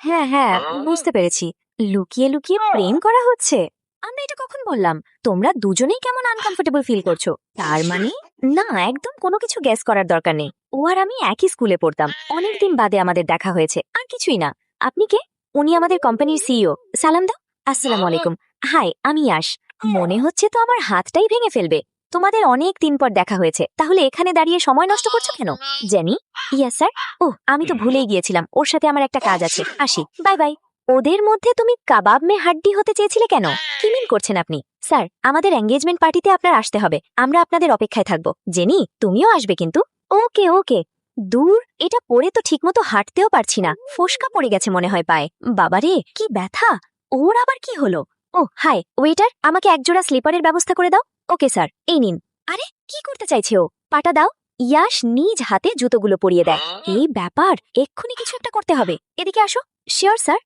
হ্যাঁ হ্যাঁ, বুঝতে পেরেছি। লুকিয়ে লুকিয়ে প্রেম করা হচ্ছে। আমরা এটা কখন বললাম? তোমরা দুজনেই কেমন আনকমফোর্টেবল ফিল করছো। তার মানে? না, একদম কোনো কিছু গেস করার দরকার নেই। ও আর আমি একই স্কুলে পড়তাম, অনেকদিন বাদে আমাদের দেখা হয়েছে, আর কিছুই না। আপনি কে? উনি আমাদের কোম্পানির সিইও। সালাম দাও। আসসালামু আলাইকুম। হাই, আমি ইয়াশ। মনে হচ্ছে তো আমার হাতটাই ভেঙে ফেলবে। তোমাদের অনেক দিন পর দেখা হয়েছে, তাহলে এখানে দাঁড়িয়ে সময় নষ্ট করছো কেন? জেনি? Yes sir. ওহ, আমি তো ভুলেই গিয়েছিলাম, ওর সাথে আমার একটা কাজ আছে। আসি, বাই বাই। ওদের মধ্যে তুমি কাবাব মে হাড্ডি হতে চেয়েছিলে কেন? কি মিন করছেন আপনি? স্যার, আমাদের এঙ্গেজমেন্ট পার্টিতে আপনার আসতে হবে, আমরা আপনাদের অপেক্ষায় থাকবো। জেনি, তুমিও আসবে কিন্তু। ওকে ওকে। দূর, এটা পরে তো ঠিকমতো হাঁটতেও পারছি না, ফোসকা পড়ে গেছে মনে হয় পায়ে। বাবারে, কি ব্যথা! ওর আবার কি হলো? ও হাই ওয়েটার, আমাকে একজোড়া স্লিপারের ব্যবস্থা করে দাও। ওকে স্যার, এই নিন। আরে, কি করতে চাইছে ও? পাটা দাও। ইয়াশ নিজ হাতে জুতোগুলো পরিয়ে দেয়। এই ব্যাপার, এক্ষুনি কিছু একটা করতে হবে। এদিকে আসো। Sure sir.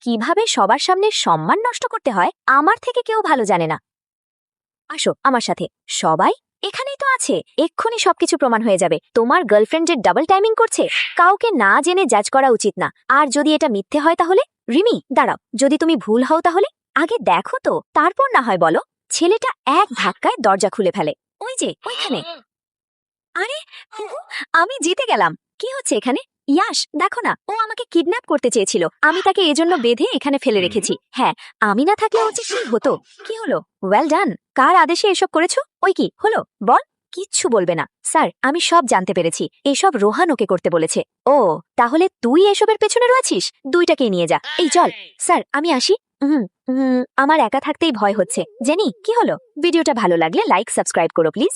কিভাবে সবার সামনে সম্মান নষ্ট করতে হয় আমার থেকে কেউ ভালো জানে না। আসো আমার সাথে। সবাই এখানেই তো আছে, এক্ষুনি সবকিছু প্রমাণ হয়ে যাবে। তোমার গার্লফ্রেন্ডের ডাবল টাইমিং করছে, কাউকে না জেনে জাজ করা উচিত না। আর যদি এটা মিথ্যে হয় তাহলে? রিমি দাঁড়াও, যদি তুমি ভুল হও তাহলে? আগে দেখো তো, তারপর না হয় বলো। ছেলেটা এক ধাক্কায় দরজা খুলে ফেলে। ওই যে ওইখানে। আরে, আমি জিতে গেলাম। কি হচ্ছে এখানে? ইয়াশ, দেখো না, ও আমাকে কিডন্যাপ করতে চেয়েছিল, আমি তাকে এজন্য বেঁধে এখানে ফেলে রেখেছি। হ্যাঁ, আমি না থাকলে ও যে কি হতো। কি হলো? Well done. কার আদেশে এসব করেছো? ওই কি হলো বল। কিচ্ছু বলবে না স্যার, আমি সব জানতে পেরেছি। এসব রোহান ওকে করতে বলেছে। ও, তাহলে তুই এসবের পেছনে রয়েছিস? দুইটাকেই নিয়ে যা। এই চল। স্যার, আমি আসি। হুম আমার একা থাকতেই ভয় হচ্ছে। জেনি, কি হলো? ভিডিওটা ভালো লাগলে লাইক সাবস্ক্রাইব করো প্লিজ।